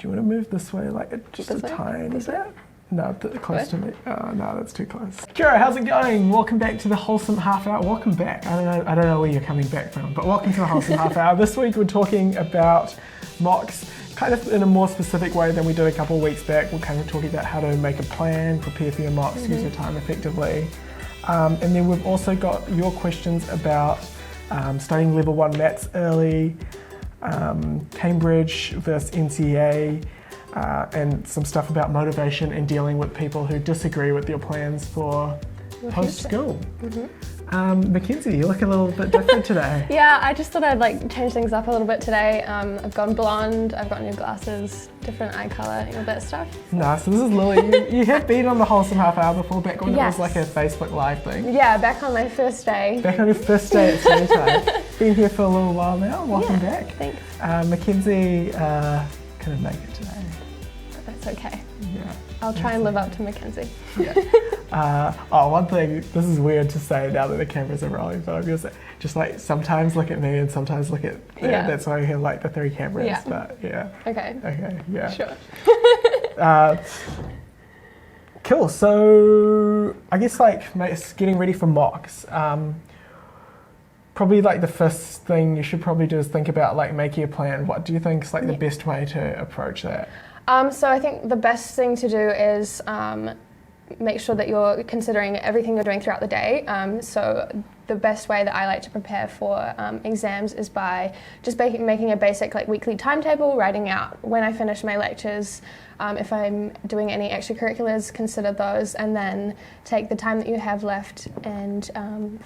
you want to move this way, like just a tiny bit? No, close to me. Oh, no, that's too close. Kira, how's it going? Welcome back to the Wholesome Half Hour. Welcome back. I don't know where you're coming back from, but welcome to the Wholesome Half Hour. This week we're talking about mocks, kind of in a more specific way than we did a couple of weeks back. We're kind of talking about how to make a plan, prepare for your mocks, use your time effectively. And then we've also got your questions about studying level 1 maths early, Cambridge versus NCEA, and some stuff about motivation and dealing with people who disagree with your plans for post-school. Mackenzie, you look a little bit different today. Yeah, I just thought I'd like change things up a little bit today. I've gone blonde, I've got new glasses, different eye colour, all that stuff. Nice, so this is Lily. You have been on the Wholesome Half Hour before, back when it was like a Facebook Live thing. Yeah, back on my first day. Back on your first day at StudyTime. Been here for a little while now, welcome back. Thanks. Mackenzie couldn't make it today. That's okay. Yeah. I'll try and live up to Mackenzie. Yeah. One thing, this is weird to say now that the cameras are rolling, but I'm going to say, just like sometimes look at me and sometimes look at them. That's why we have like the 3 cameras, but yeah. Okay. Okay, yeah. Sure. Cool, so I guess like getting ready for mocks, probably like the first thing you should probably do is think about like making a plan. What do you think is like the best way to approach that? So I think the best thing to do is make sure that you're considering everything you're doing throughout the day. So the best way that I like to prepare for exams is by just making a basic like weekly timetable, writing out when I finish my lectures, if I'm doing any extracurriculars, consider those, and then take the time that you have left and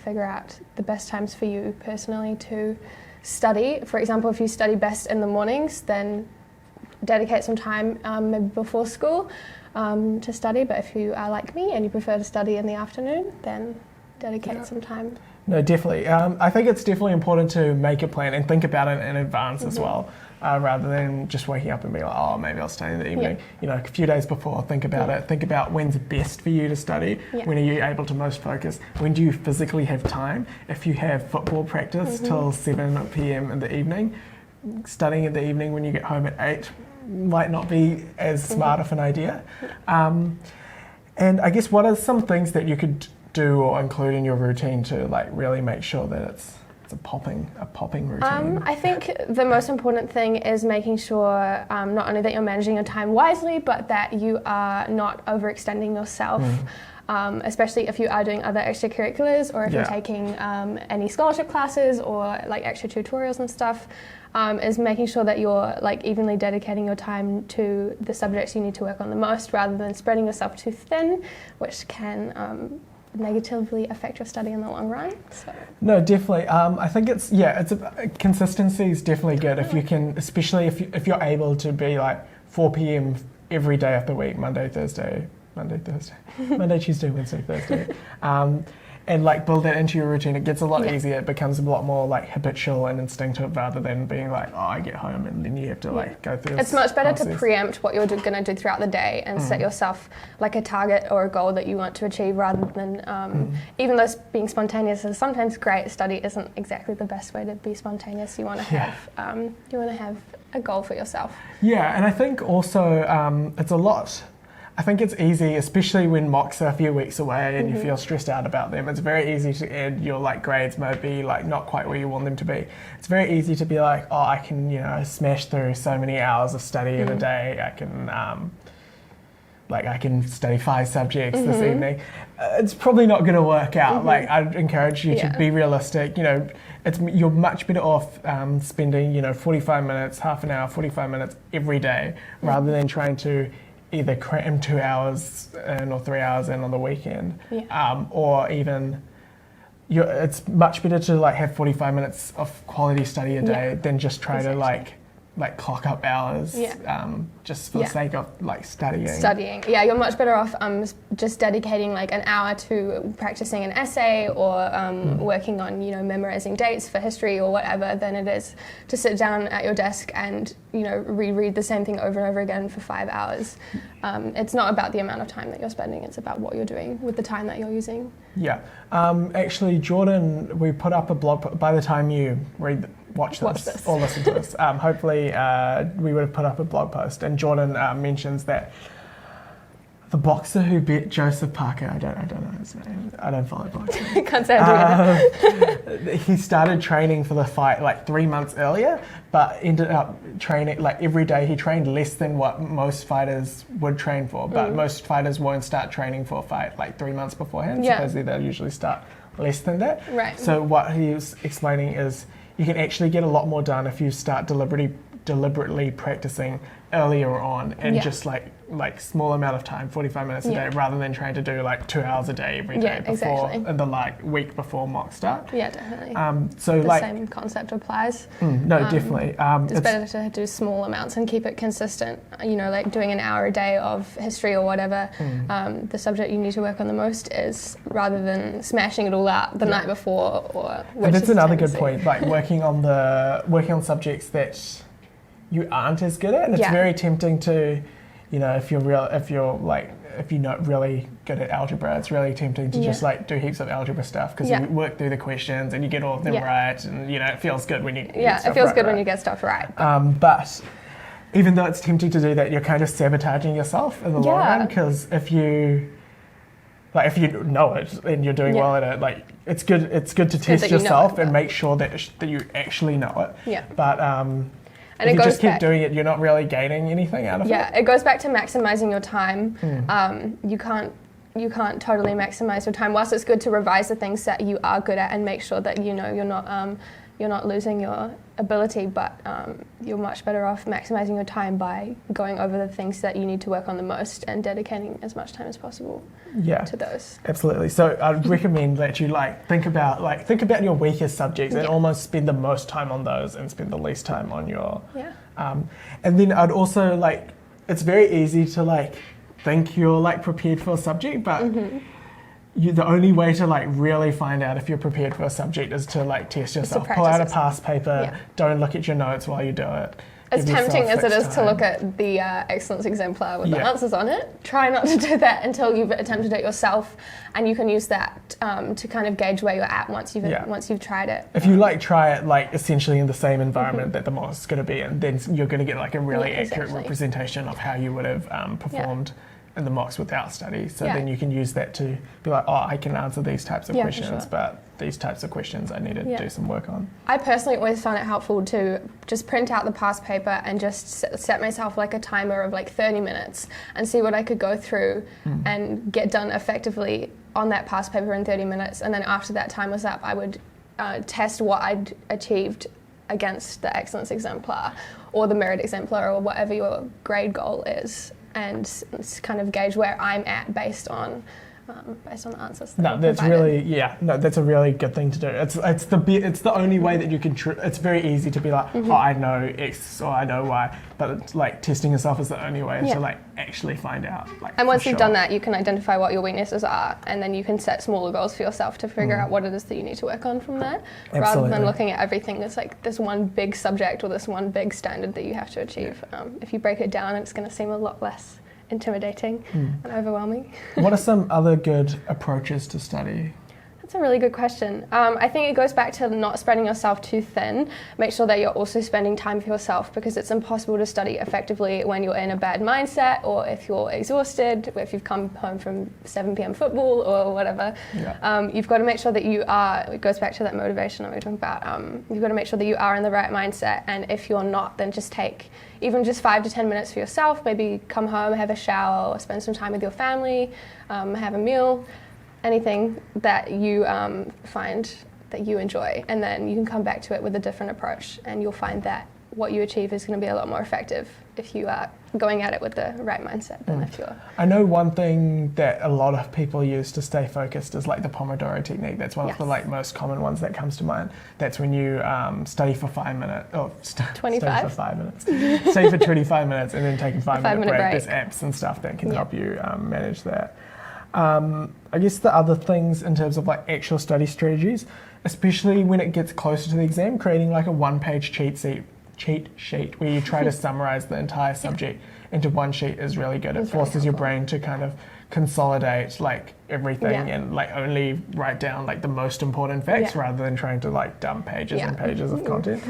figure out the best times for you personally to study. For example, if you study best in the mornings, then dedicate some time maybe before school to study, but if you are like me and you prefer to study in the afternoon, then dedicate some time. No, definitely. I think it's definitely important to make a plan and think about it in advance as well, rather than just waking up and being like, oh, maybe I'll study in the evening. You know, a few days before, think about it. Think about when's best for you to study. When are you able to most focus? When do you physically have time? If you have football practice till 7 p.m. in the evening, studying in the evening when you get home at 8 might not be as smart of an idea. And I guess what are some things that you could do or include in your routine to like really make sure that it's a popping routine? I think the most important thing is making sure not only that you're managing your time wisely, but that you are not overextending yourself. Especially if you are doing other extracurriculars or if you're taking any scholarship classes or like extra tutorials and stuff, is making sure that you're like evenly dedicating your time to the subjects you need to work on the most, rather than spreading yourself too thin, which can negatively affect your study in the long run. So. No, definitely. I think consistency is definitely good if you can, especially if you're able to be like 4 p.m. every day of the week, Monday, Tuesday, Wednesday, Thursday. And like build that into your routine. It gets a lot easier. It becomes a lot more like habitual and instinctive, rather than being like, oh, I get home and then you have to like go through this It's much better process. To preempt what you're going to do throughout the day and set yourself like a target or a goal that you want to achieve, rather than, even though being spontaneous is sometimes great, study isn't exactly the best way to be spontaneous. You want to have a goal for yourself. Yeah, and I think also it's a lot. I think it's easy, especially when mocks are a few weeks away and you feel stressed out about them. It's very easy to add your like grades might be like not quite where you want them to be. It's very easy to be like, oh, I can smash through so many hours of study in a day. I can study 5 subjects this evening. It's probably not going to work out. Like I'd encourage you to be realistic. You're much better off spending 45 minutes, half an hour, 45 minutes every day, rather than trying to either cram 2 hours in or 3 hours in on the weekend, or even it's much better to like have 45 minutes of quality study a day than just try to like clock up hours just for the sake of like studying. Yeah, you're much better off just dedicating like an hour to practicing an essay or working on memorizing dates for history or whatever, than it is to sit down at your desk and reread the same thing over and over again for 5 hours. It's not about the amount of time that you're spending, it's about what you're doing with the time that you're using. Yeah, actually Jordan, we put up a blog, by the time you read watch this or listen to this. Hopefully we would have put up a blog post, and Jordan mentions that the boxer who beat Joseph Parker, I don't know his name. I don't follow boxing. Can't say I do. He started training for the fight like 3 months earlier, but ended up training like every day. He trained less than what most fighters would train for, but most fighters won't start training for a fight like 3 months beforehand. Yeah. Supposedly they'll usually start less than that. Right. So what he was explaining is you can actually get a lot more done if you start deliberately practicing earlier on, and just like small amount of time, 45 minutes a day, rather than trying to do like 2 hours a day every day before in the like week before mock start. Yeah, definitely. So the like same concept applies. Definitely. It's better to do small amounts and keep it consistent. You know, like doing an hour a day of history or whatever. The subject you need to work on the most is, rather than smashing it all out the night before, or. And that's another good point. Like working on subjects that you aren't as good at. And it's very tempting to, you know, if you're not really good at algebra, it's really tempting to just like do heaps of algebra stuff, because you work through the questions and you get all of them right, and you know it feels good when you get stuff when you get stuff right. But even though it's tempting to do that, you're kind of sabotaging yourself in the long run, because if you know it and you're doing well at it, like it's good to test yourself and make sure that you actually know it. Yeah. But and if you just keep doing it, you're not really gaining anything out of it. Yeah, it goes back to maximizing your time. You can't totally maximize your time. Whilst it's good to revise the things that you are good at and make sure that you know you're not losing your ability, but you're much better off maximizing your time by going over the things that you need to work on the most and dedicating as much time as possible to those. Absolutely. So I'd recommend that you think about your weakest subjects and almost spend the most time on those and spend the least time on your and then I'd also it's very easy to think you're prepared for a subject, but the only way to really find out if you're prepared for a subject is to test yourself. Pull out a past paper. Don't look at your notes while you do it. As tempting as it is to look at the excellence exemplar with the answers on it, try not to do that until you've attempted it yourself, and you can use that to kind of gauge where you're at once you've tried it. If you try it essentially in the same environment that the mock is going to be in, then you're going to get a really accurate representation of how you would have performed in the mocks without study. So then you can use that to be I can answer these types of questions, but these types of questions I need to do some work on. I personally always found it helpful to just print out the past paper and just set myself a timer of 30 minutes and see what I could go through and get done effectively on that past paper in 30 minutes. And then after that time was up, I would test what I'd achieved against the excellence exemplar or the merit exemplar or whatever your grade goal is, and kind of gauge where I'm at based on the answers. That's a really good thing to do. It's the only way that you can. It's very easy to be I know X or I know Y, but it's testing yourself is the only way to actually find out. And once you've done that, you can identify what your weaknesses are, and then you can set smaller goals for yourself to figure out what it is that you need to work on from there, rather than looking at everything as this one big subject or this one big standard that you have to achieve. If you break it down, it's going to seem a lot less intimidating and overwhelming. What are some other good approaches to study? That's a really good question. I think it goes back to not spreading yourself too thin. Make sure that you're also spending time for yourself, because it's impossible to study effectively when you're in a bad mindset, or if you're exhausted, or if you've come home from 7 p.m. football or whatever. You've got to make sure that you are, it goes back to that motivation that we were talking about, you've got to make sure that you are in the right mindset, and if you're not, then just take even just 5 to 10 minutes for yourself, maybe come home, have a shower, or spend some time with your family, have a meal, anything that you find that you enjoy, and then you can come back to it with a different approach, and you'll find that what you achieve is going to be a lot more effective if you are going at it with the right mindset than if you're... I know one thing that a lot of people use to stay focused is the Pomodoro technique. That's one of the most common ones that comes to mind. That's when you study for 5 minutes, study for 5 minutes, study for 25 minutes and then take a 5-minute break. There's apps and stuff that can help you manage that. I guess the other things in terms of actual study strategies, especially when it gets closer to the exam, creating a one-page cheat sheet where you try to summarize the entire subject into one sheet is really good. It forces your brain to kind of consolidate like everything and like only write down like the most important facts rather than trying to like dump pages and pages of content.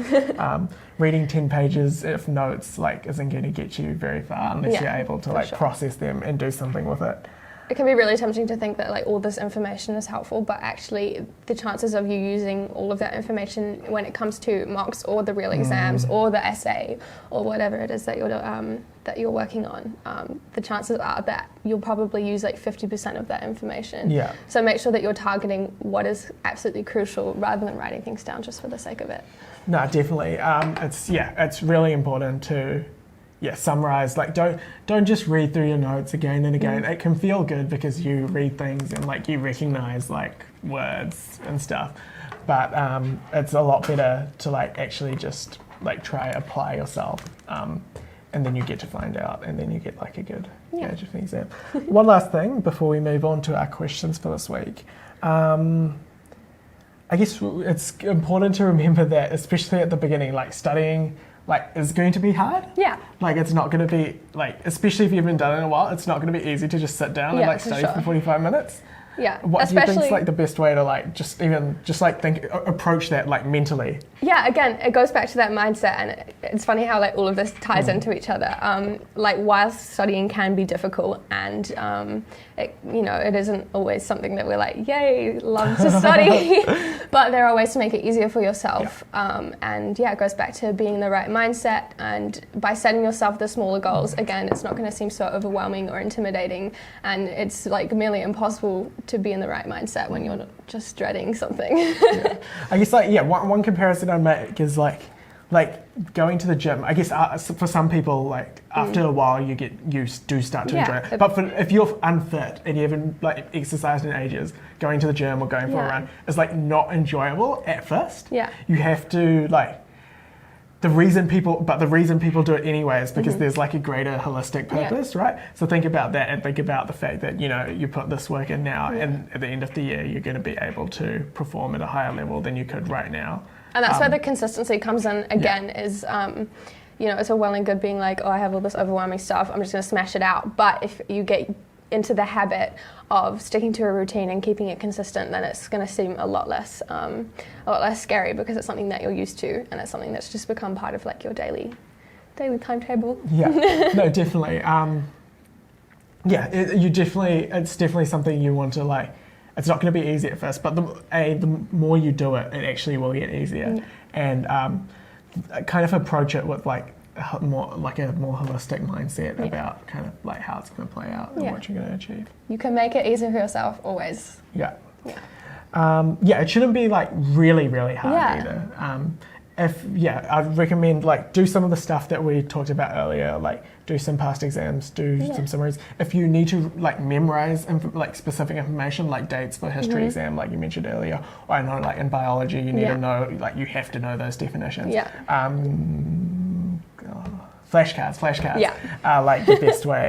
Reading 10 pages of notes like isn't going to get you very far unless you're able to like process them and do something with it. It can be really tempting to think that like all this information is helpful, but actually the chances of you using all of that information when it comes to mocks or the real exams or the essay or whatever it is that you're working on, the chances are that you'll probably use like 50% of that information. Yeah. So make sure that you're targeting what is absolutely crucial rather than writing things down just for the sake of it. No, definitely. It's really important to summarize. Like don't just read through your notes again and again. It can feel good because you read things and like you recognize like words and stuff, but it's a lot better to like actually just like try apply yourself, and then you get to find out, and then you get like a good gauge of the exam. One last thing before we move on to our questions for this week. I guess it's important to remember that, especially at the beginning, like studying like is going to be hard. Yeah. Like it's not going to be like, especially if you haven't done it in a while, it's not going to be easy to just sit down and like study for 45 minutes. Yeah. What do you think is like the best way to like just approach that like mentally? Yeah, again, it goes back to that mindset, and it's funny how like all of this ties into each other. Like whilst studying can be difficult, and it isn't always something that we're like, yay, love to study, but there are ways to make it easier for yourself. It goes back to being in the right mindset, and by setting yourself the smaller goals, again, it's not going to seem so overwhelming or intimidating, and it's like merely impossible to be in the right mindset when you're just dreading something. I guess one comparison I make is like going to the gym. I guess for some people, like after a while you do start to enjoy it. But if you're unfit and you haven't like exercised in ages, going to the gym or going for a run is like not enjoyable at first. You have to like. The reason people do it anyway is because there's like a greater holistic purpose, right? So think about that and think about the fact that, you put this work in now and at the end of the year, you're going to be able to perform at a higher level than you could right now. And that's where the consistency comes in again is, it's all well and good being like, oh, I have all this overwhelming stuff, I'm just going to smash it out. But if you get into the habit of sticking to a routine and keeping it consistent, then it's going to seem a lot less scary because it's something that you're used to, and it's something that's just become part of like your daily timetable. No, definitely. It's definitely something you want to like. It's not going to be easy at first, but the more you do it, it actually will get easier. And kind of approach it with like a more holistic mindset about kind of like how it's going to play out and what you're going to achieve. You can make it easier for yourself always. It shouldn't be like really, really hard either. I'd recommend like do some of the stuff that we talked about earlier, like do some past exams, do some summaries. If you need to like memorize like specific information, like dates for history exam, like you mentioned earlier, or I know like in biology you need to know, like you have to know those definitions. Flashcards are like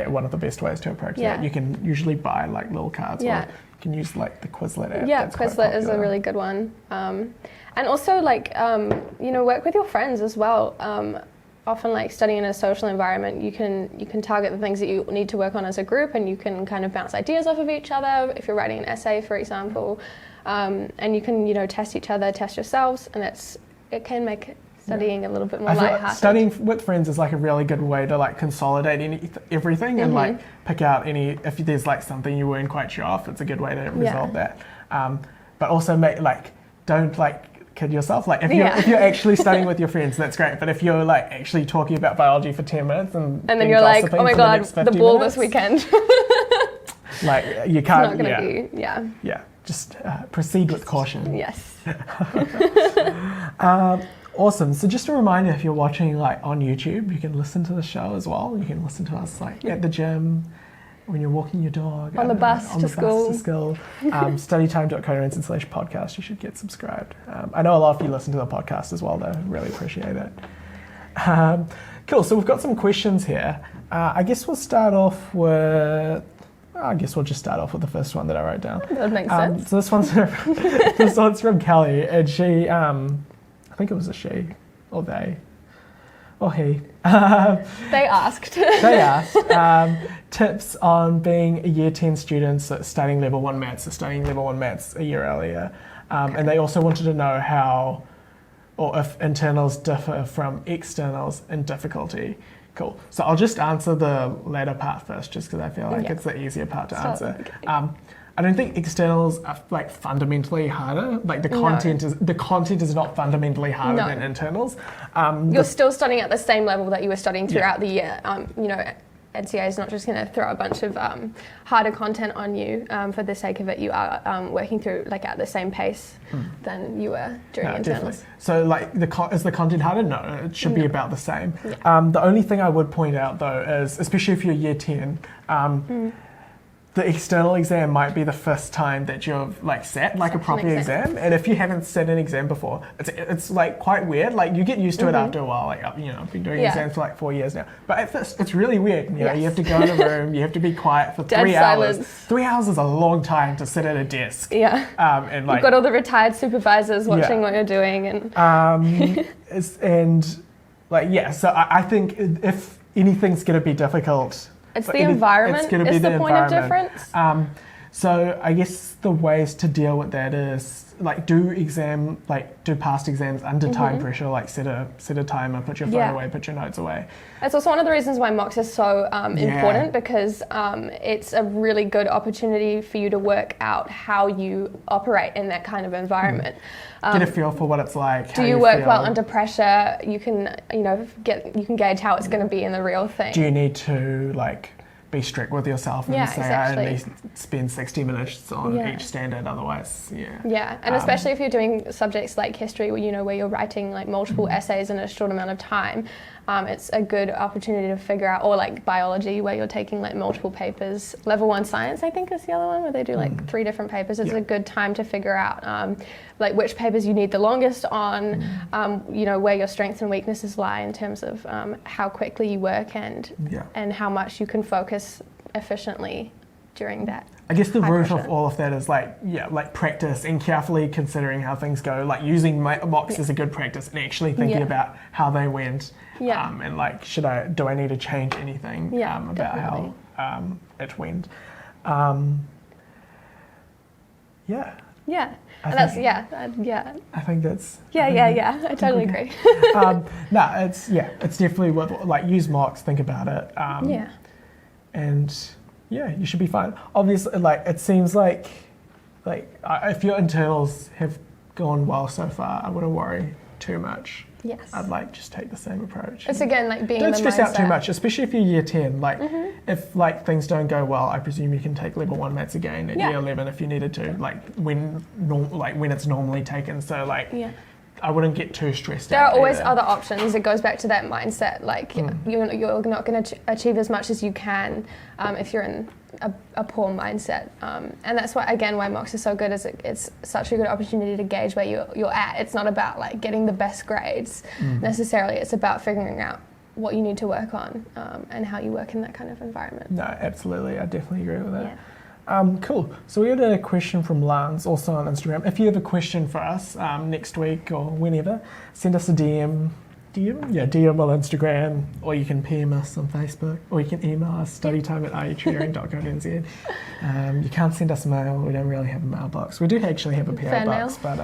one of the best ways to approach that. You can usually buy like little cards, or you can use like the Quizlet app. Yeah, Quizlet is a really good one. And also like, work with your friends as well. Often like studying in a social environment, you can target the things that you need to work on as a group, and you can kind of bounce ideas off of each other if you're writing an essay, for example. And you can, test each other, test yourselves, and it can make studying a little bit more lighthearted. Like studying with friends is like a really good way to like consolidate everything and like pick out if there's like something you weren't quite sure of, it's a good way to resolve that. But also don't like kid yourself. Like if you're actually studying with your friends, that's great. But if you're like actually talking about biology for 10 minutes and then you're like, oh my god, the ball this weekend. Like you can't. It's not going to be. Just proceed with caution. Yes. Awesome. So just a reminder, if you're watching like on YouTube, you can listen to the show as well. You can listen to us like at the gym, when you're walking your dog, on the bus to school. StudyTime.co.nz/podcast. You should get subscribed. I know a lot of you listen to the podcast as well, though. Really appreciate it. Cool. So we've got some questions here. I guess we'll just start off with the first one that I wrote down. That makes sense. So this one's from Kelly, and she, I think it was a she or they. or he. They asked. They asked tips on being a Year 10 student studying Level 1 Maths, studying Level 1 Maths a year earlier. And they also wanted to know how, or if internals differ from externals in difficulty. Cool. So I'll just answer the latter part first, just because I feel like it's the easier part to answer. I don't think externals are like fundamentally harder. Like the content is not fundamentally harder than internals. You're still studying at the same level that you were studying throughout the year. You know, NCEA is not just going to throw a bunch of harder content on you for the sake of it. You are working through like at the same pace than you were during internals. Definitely. So like is the content harder? No, it should be about the same. The only thing I would point out though is, especially if you're Year 10, the external exam might be the first time that you've like sat like a proper exam, and if you haven't sat an exam before, it's like quite weird. Like you get used to it after a while. Like you know, I've been doing exams for like 4 years now, but at first it's really weird. You know, you have to go in a room, you have to be quiet for 3 hours. 3 hours is a long time to sit at a desk. Yeah. And like you've got all the retired supervisors watching what you're doing, and So I think if anything's going to be difficult, it's the environment. It's going to be the point of difference. So I guess the ways to deal with that is like do past exams under time pressure. Like set a timer, put your phone away, put your notes away. That's also one of the reasons why mocks is so important, because it's a really good opportunity for you to work out how you operate in that kind of environment. Get a feel for what it's like. Do you work well under pressure? You can gauge how it's going to be in the real thing. Do you need to like be strict with yourself and say I only spend 60 minutes on each standard, otherwise and especially if you're doing subjects like history where you're writing like multiple essays in a short amount of time, it's a good opportunity to figure out, or like biology where you're taking like multiple papers. Level 1 science I think is the other one where they do like 3 different papers. It's a good time to figure out like which papers you need the longest on, where your strengths and weaknesses lie in terms of how quickly you work and how much you can focus efficiently during that. I guess the root of all of that is like practice and carefully considering how things go, like using mocks as a good practice and actually thinking about how they went, and like do I need to change anything about how it went. I think that's I totally agree. It's definitely worth, like, use mocks, think about it, and you should be fine. Obviously, like, it seems like if your internals have gone well so far, I wouldn't worry too much. Yes. I'd like just take the same approach. It's again like being don't the stress mindset. out too much, especially if you're Year 10. Like if like things don't go well, I presume you can take Level 1 Maths again at Year 11 if you needed to. Like when it's normally taken. So I wouldn't get too stressed out. There are always other options. It goes back to that mindset. Like you're not going to achieve as much as you can if you're in a poor mindset. And that's why mocks are so good. Is it's such a good opportunity to gauge where you're at. It's not about like getting the best grades necessarily. It's about figuring out what you need to work on and how you work in that kind of environment. No, absolutely. I definitely agree with that. Yeah. Cool. So we had a question from Lance, also on Instagram. If you have a question for us next week or whenever, send us a DM. DM on Instagram, or you can PM us on Facebook, or you can email us studytime@ietutoring.co.nz. You can't send us mail. We don't really have a mailbox. We do actually have a PO box, but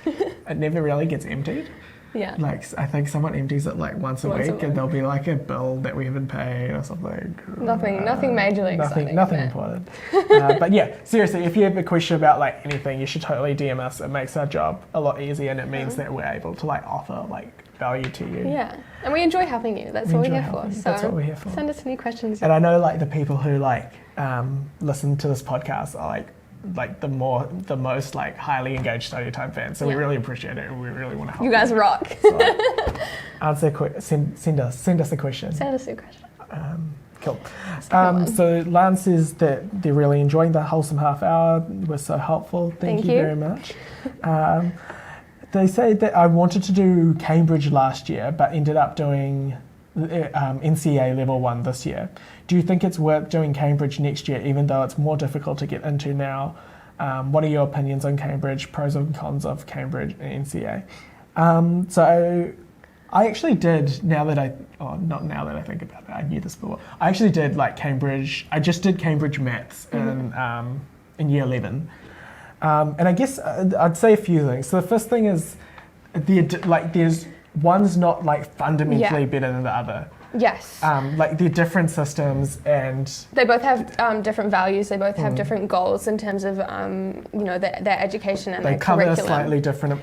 it never really gets emptied. Yeah. Like, I think someone empties it like once a week, and there'll be like a bill that we haven't paid or something. Nothing majorly exciting. Nothing important. But yeah, seriously, if you have a question about like anything, you should totally DM us. It makes our job a lot easier, and it means that we're able to like offer like value to you. Yeah, and we enjoy helping you. That's what we're here for. So that's what we're here for. Send us any questions. And I know like the people who like listen to this podcast are like the most like highly engaged StudyTime fans. So we really appreciate it, and we really want to help. You guys rock. So send us a question. Send us a question. Cool. So Lance says that they're really enjoying the Wholesome half hour. It was so helpful. Thank you very much. They say that I wanted to do Cambridge last year, but ended up doing NCEA Level 1 this year. Do you think it's worth doing Cambridge next year, even though it's more difficult to get into now? What are your opinions on Cambridge, pros and cons of Cambridge and NCEA? So I actually did, not now that I think about it, I knew this before. I actually did like Cambridge, I just did Cambridge Maths in year 11. And I guess I'd say a few things. So the first thing is, there's one's not like fundamentally better than the other. Yes. Like they're different systems, and they both have different values. They both have different goals in terms of their education and their curriculum.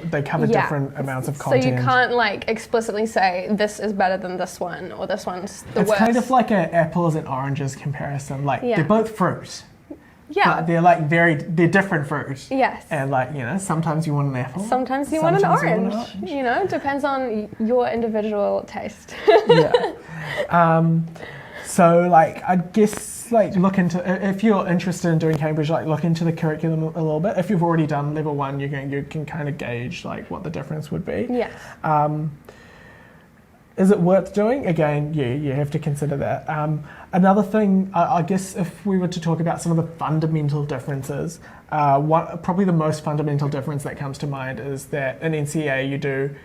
They cover different amounts of content. So you can't like explicitly say this is better than this one or this one's the worst. It's kind of like an apples and oranges comparison. Like they're both fruit. Yeah. But they're different fruit. Yes. And sometimes you want an apple. Sometimes you want an orange. Depends on your individual taste. Yeah. So I guess look into, if you're interested in doing Cambridge, look into the curriculum a little bit. If you've already done level 1, you can kind of gauge what the difference would be. Yes. Is it worth doing? Again, you have to consider that. Another thing, I guess if we were to talk about some of the fundamental differences, probably the most fundamental difference that comes to mind is that in NCEA you do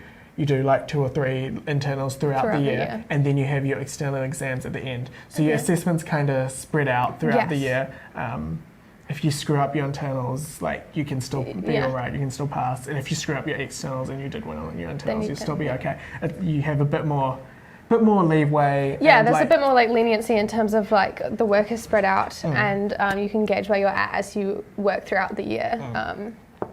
2 or 3 internals throughout the year, and then you have your external exams at the end. So your assessments kind of spread out throughout the year. If you screw up your internals, you can still be all right, you can still pass. And if you screw up your externals and you did well on your internals, you'll still be okay. You have a bit more leeway. Yeah, there's a bit more leniency in terms of the work is spread out, and you can gauge where you're at as you work throughout the year,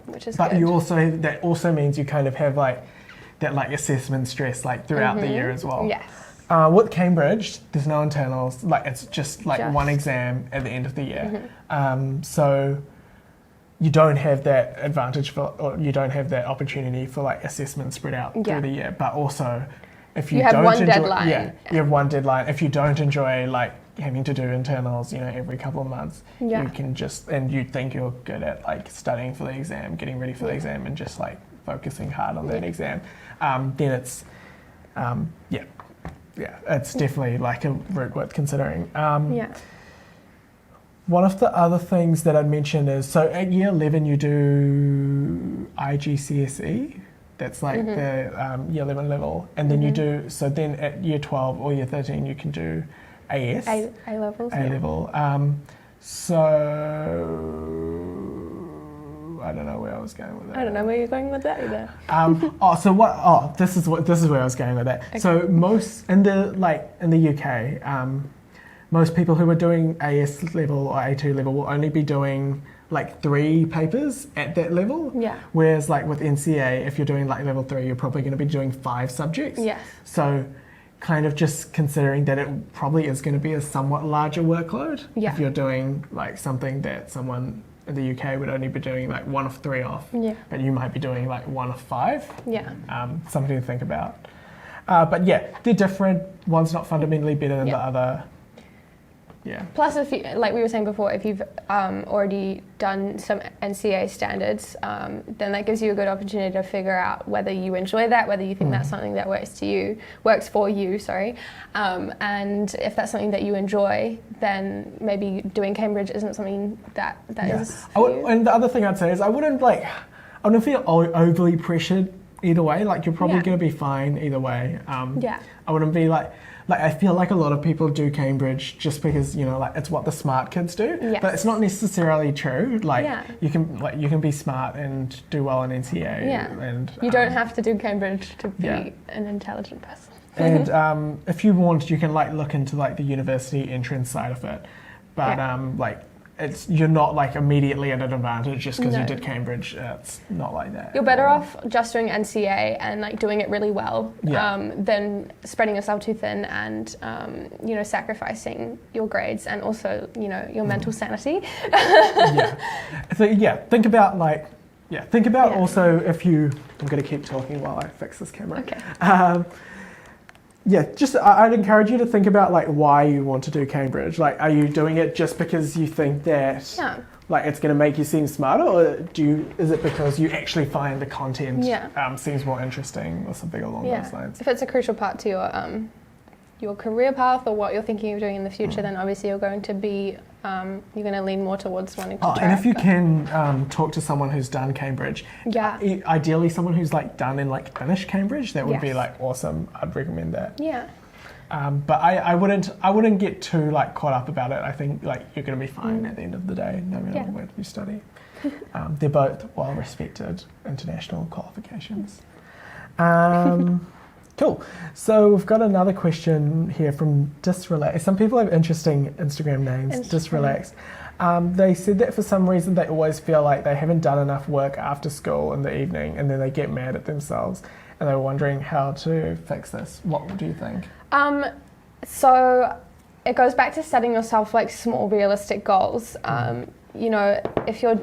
which is good. But that also means you kind of have that assessment stress throughout the year as well. Yes. With Cambridge, there's no internals. It's just one exam at the end of the year. So you don't have that advantage or you don't have that opportunity for assessment spread out through the year. But also, if you don't enjoy, deadline. You have one deadline. If you don't enjoy having to do internals, every couple of months, you can and you think you're good at studying for the exam, getting ready for the exam, and just focusing hard on that exam, then it's it's definitely a route worth considering. One of the other things that I'd mention is, so at year 11 you do IGCSE, that's the year 11 level, and then you do, so then at year 12 or year 13 you can do AS. A-levels. A-level. So I don't know where I was going with that. I don't know where you're going with that either. This is where I was going with that. Okay. So most in the UK, most people who are doing AS level or A2 level will only be doing 3 papers at that level. Yeah. Whereas with NCEA, if you're doing level 3, you're probably going to be doing 5 subjects. Yes. So kind of just considering that it probably is going to be a somewhat larger workload if you're doing something that someone in the UK would only be doing 1 of 3 off, but you might be doing 1 of 5. Yeah. Something to think about. But they're different. One's not fundamentally better than the other. Yeah. Plus, if you, like we were saying before, if you've already done some NCEA standards, then that gives you a good opportunity to figure out whether you enjoy that, whether you think that's something that works for you, and if that's something that you enjoy, then maybe doing Cambridge isn't something that is for you. And the other thing I'd say is I wouldn't feel overly pressured either way. You're probably going to be fine either way. I wouldn't be I feel like a lot of people do Cambridge just because it's what the smart kids do, but it's not necessarily true. You can be smart and do well in NCEA, and you don't have to do Cambridge to be an intelligent person. And if you want, you can look into the university entrance side of it, but you're not immediately at an advantage just because you did Cambridge. It's not like that. You're better off just doing NCEA and doing it really well than spreading yourself too thin and sacrificing your grades and also your mental sanity. Think about think about also if you. I'm going to keep talking while I fix this camera. Okay. I'd encourage you to think about why you want to do Cambridge. Are you doing it just because you think that it's going to make you seem smarter, or is it because you actually find the content seems more interesting or something along those lines? If it's a crucial part to your career path or what you're thinking of doing in the future, then obviously you're going to lean more towards wanting to track. And if you can talk to someone who's done Cambridge, ideally someone who's like done and like finished Cambridge, that would be like awesome. I'd recommend that. Yeah. But I wouldn't get too like caught up about it. I think like you're going to be fine at the end of the day, no matter where you study. They're both well-respected international qualifications. Cool. So we've got another question here from Disrelax. Some people have interesting Instagram names. Disrelax. They said that for some reason they always feel like they haven't done enough work after school in the evening, and then they get mad at themselves. And they were wondering how to fix this. What do you think? So it goes back to setting yourself like small, realistic goals. You know, if you're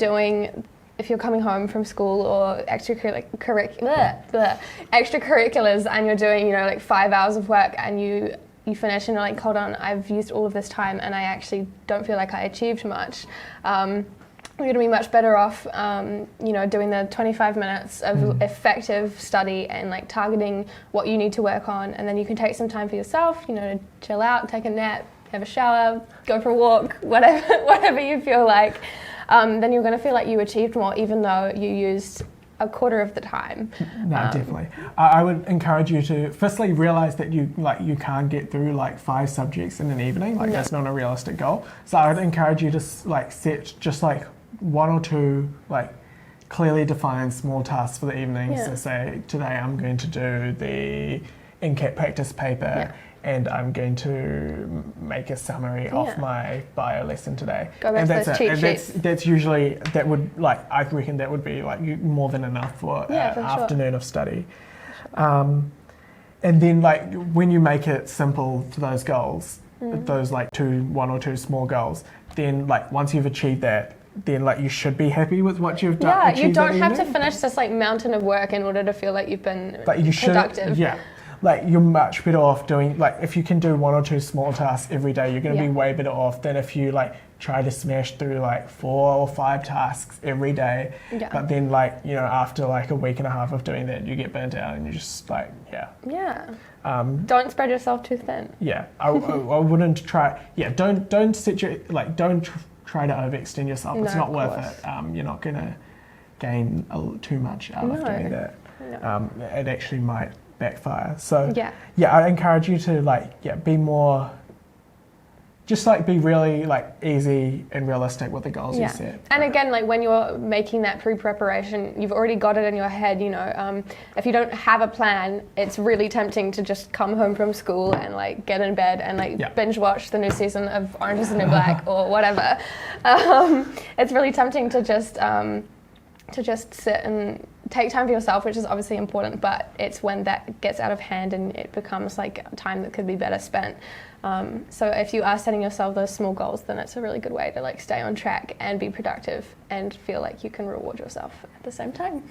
coming home from school or extracurriculars and you're doing, like 5 hours of work and you finish and you're like, hold on, I've used all of this time and I actually don't feel like I achieved much. You're going to be much better off, doing the 25 minutes of effective study and like targeting what you need to work on, and then you can take some time for yourself, to chill out, take a nap, have a shower, go for a walk, whatever you feel like. Then you're going to feel like you achieved more, even though you used a quarter of the time. No, definitely. I would encourage you to firstly realize that you can't get through like 5 subjects in an evening. That's not a realistic goal. So I would encourage you to like set just like 1 or 2 like clearly defined small tasks for the evening. So say today I'm going to do the NCEA practice paper. And I'm going to make a summary of my bio lesson today. Go back to those cheat sheets. That's usually, I reckon that would be like more than enough for an afternoon of study. And then like when you make it simple to those goals, those like 1 or 2 small goals, then like once you've achieved that, then like you should be happy with what you've done. Yeah, you don't have to finish this like mountain of work in order to feel like you've been productive. Like you're much better off doing, like if you can do 1 or 2 small tasks every day, you're going to be way better off than if you like try to smash through like 4 or 5 tasks every day. But then like, after like a week and a half of doing that, you get burnt out and you're just like, don't spread yourself too thin. I wouldn't try, don't set your, like don't try to overextend yourself. It's not worth it. You're not going to gain too much out of doing that. It actually might backfire. So I encourage you to be more, just like be really like easy and realistic with the goals you set. And again, like when you're making that pre-preparation, you've already got it in your head, if you don't have a plan, it's really tempting to just come home from school and like get in bed and like binge watch the new season of Orange is the New Black or whatever. It's really tempting to just sit and take time for yourself, which is obviously important, but it's when that gets out of hand and it becomes like time that could be better spent. So if you are setting yourself those small goals, then it's a really good way to like stay on track and be productive and feel like you can reward yourself at the same time.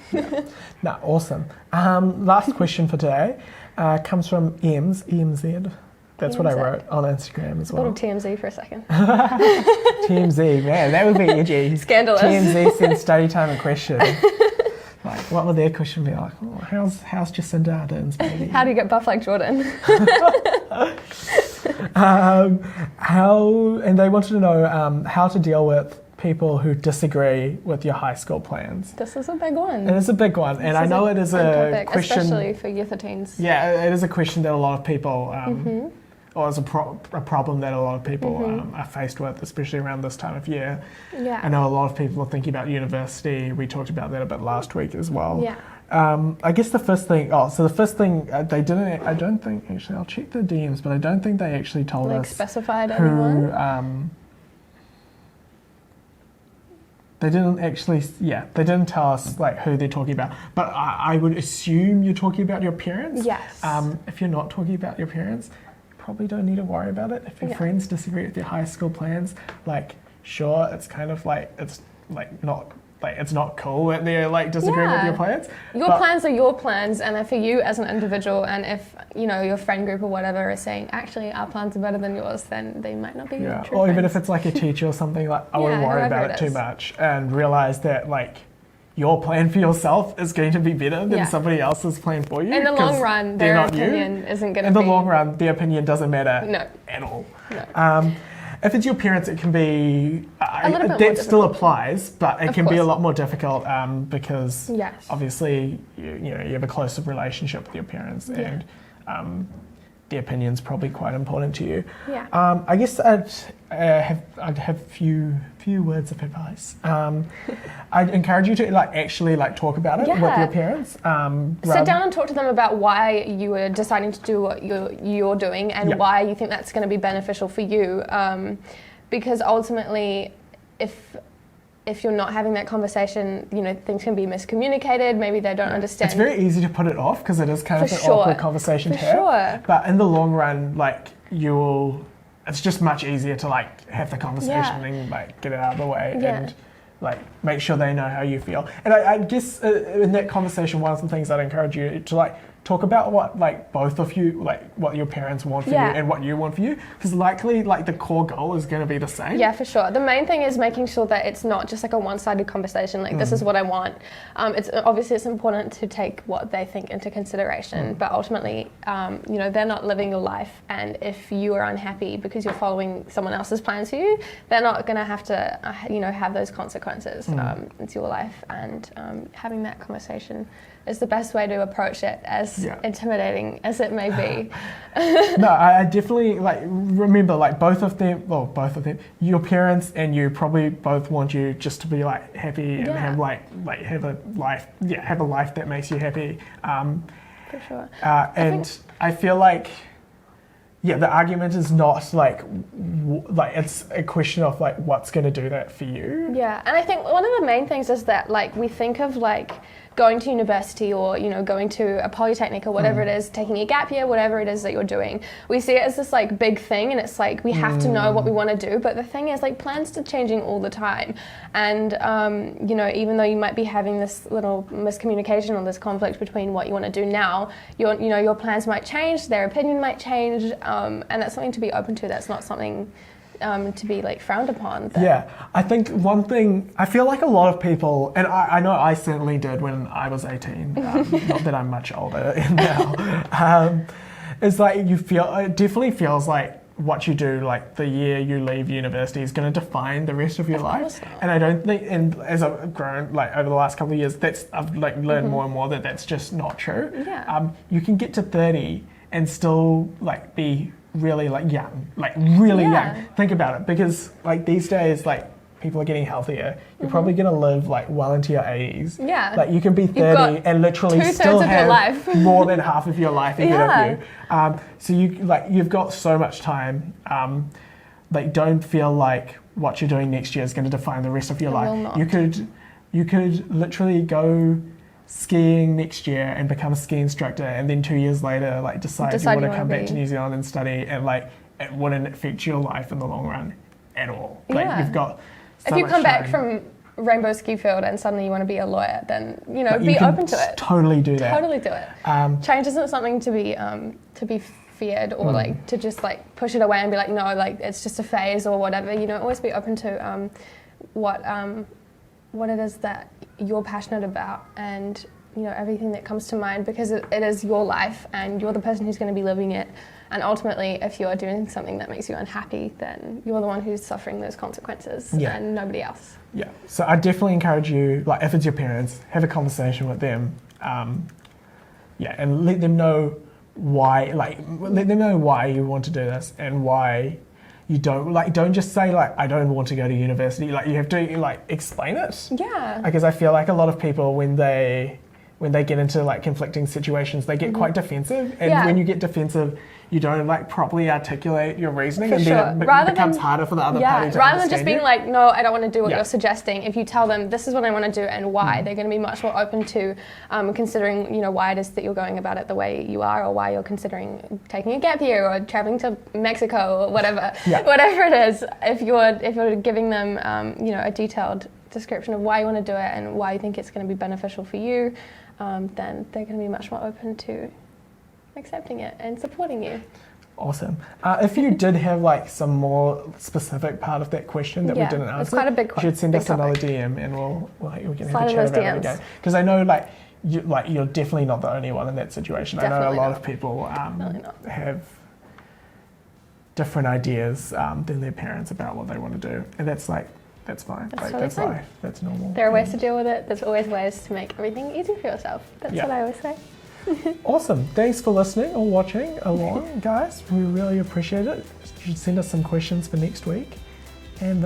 Awesome. Last question for today comes from EMZ. That's what I wrote on Instagram as well. A little TMZ for a second. TMZ, man, that would be edgy. Scandalous. TMZ sends StudyTime a question. Like, what would their question be like? Oh, how's Jacinda Ardern's baby? How do you get buff like Jordan? And they wanted to know how to deal with people who disagree with your high school plans. This is a big one. It is a big one, and I know it is a topic, question, especially for youth or teens. Yeah, it is a question that a lot of people, or is a problem that a lot of people are faced with, especially around this time of year. Yeah. I know a lot of people are thinking about university. We talked about that a bit last week as well. Yeah. I guess the first thing, they didn't, I don't think, actually, I'll check the DMs, but I don't think they actually told us specified who, anyone? they didn't tell us like who they're talking about, but I would assume you're talking about your parents. Yes. If you're not talking about your parents, you probably don't need to worry about it. If your friends disagree with your high school plans, like, sure, it's kind of like, it's like not, like it's not cool that they're like disagreeing with your plans. Your plans are your plans, and they're for you as an individual. And if your friend group or whatever is saying actually our plans are better than yours, then they might not be true or friends. Even if it's like a teacher or something, like I wouldn't worry about it too much and realize that like your plan for yourself is going to be better than somebody else's plan for you. In the long run, their opinion isn't going to be... In the long run, their opinion doesn't matter at all. No. If it's your parents, it can be... that still applies, but it can be a lot more difficult because obviously you have a closer relationship with your parents and the opinion's probably quite important to you. Yeah. I guess I'd have few words of advice. I'd encourage you to actually talk about it with your parents. Sit down and talk to them about why you were deciding to do what you're doing and why you think that's going to be beneficial for you. Because ultimately, if you're not having that conversation, things can be miscommunicated. Maybe they don't understand. It's very ezy to put it off because it is kind of an awkward conversation to have. But in the long run, it's just much easier to have the conversation and get it out of the way and make sure they know how you feel. And I guess in that conversation, one of the things I'd encourage you to talk about what both of you what your parents want for you and what you want for you, because likely the core goal is going to be the same. Yeah, for sure. The main thing is making sure that it's not just a one-sided conversation this is what I want. It's important to take what they think into consideration, but ultimately they're not living your life, and if you are unhappy because you're following someone else's plans for you, they're not going to have to have those consequences. It's your life, and having that conversation is the best way to approach it, as intimidating as it may be. No, I definitely remember both of them, your parents and you probably both want you just to be happy and have have a life that makes you happy. For sure. I feel the argument is not it's a question of what's going to do that for you. Yeah, and I think one of the main things is that we think of going to university or going to a polytechnic or whatever it is, taking a gap year, whatever it is that you're doing. We see it as this big thing, and it's we have to know what we want to do. But the thing is plans are changing all the time, and even though you might be having this little miscommunication or this conflict between what you want to do now, your plans might change, their opinion might change, and that's something to be open to. That's not something to be frowned upon. Yeah, I think one thing, I feel a lot of people, and I know I certainly did when I was 18, not that I'm much older now, is you feel, it definitely feels what you do, the year you leave university is going to define the rest of your life. And I don't think, and as I've grown, over the last couple of years, I've learned more and more that that's just not true. Yeah. You can get to 30 and still be really young, really young. Think about it, because these days people are getting healthier. You're probably going to live well into your 80s. Yeah. You can be 30 and literally still have more than half of your life ahead of you. So you've got so much time. Don't feel what you're doing next year is going to define the rest of your life. You could literally go skiing next year and become a ski instructor, and then 2 years later decide you want to come back to New Zealand and study, and it wouldn't affect your life in the long run at all. You've got so if you much come time. back from Rainbow Ski Field and suddenly you want to be a lawyer, then be open to it. Totally do that. Totally do it. Change isn't something to be feared or to just push it away and be no, it's just a phase or whatever. Always be open to what it is that you're passionate about, and everything that comes to mind, because it is your life and you're the person who's going to be living it. And ultimately, if you are doing something that makes you unhappy, then you're the one who's suffering those consequences and nobody else. Yeah. So I definitely encourage you, if it's your parents, have a conversation with them. And let them know why. Let them know why you want to do this and why you don't don't just say I don't want to go to university. You have to explain it. Yeah. Because I feel a lot of people when they get into conflicting situations, they get quite defensive, and when you get defensive, you don't properly articulate your reasoning, and then it becomes harder for the other party to rather than just being you. No, I don't want to do what you're suggesting. If you tell them this is what I want to do and why, they're going to be much more open to considering why it is that you're going about it the way you are, or why you're considering taking a gap year or traveling to Mexico or whatever. Whatever it is, if you're giving them a detailed description of why you want to do it and why you think it's going to be beneficial for you, then they're going to be much more open to accepting it and supporting you. Awesome. If you did have like some more specific part of that question that we didn't answer, it's quite a big you should send it to another DM and we can have a chat about it again. Because I know you're definitely not the only one in that situation. Definitely I know a lot of people have different ideas than their parents about what they want to do, and that's fine. That's That's fine. life. That's normal. There are ways to deal with it. There's always ways to make everything easy for yourself. That's what I always say. Awesome. Thanks for listening or watching along, guys. We really appreciate it. You should send us some questions for next week. And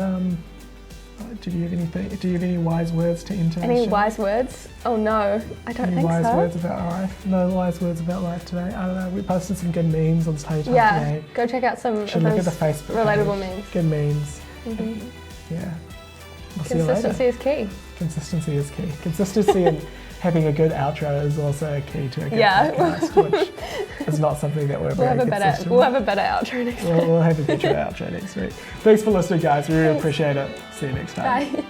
do you have any wise words to enter? Any wise words? Oh no, I don't think so. Any wise words about life? No wise words about life today. I don't know. We posted some good memes on StudyTime today. Go check out some of look those at the Facebook relatable page. memes. Good memes. Yeah. We'll see you later. Consistency is key. Consistency is key. Consistency and having a good outro is also a key to a good podcast, which is not something that we're very consistent. We'll have a better outro next week. We'll have a better outro next week. Thanks for listening, guys. We really appreciate it. See you next time. Bye.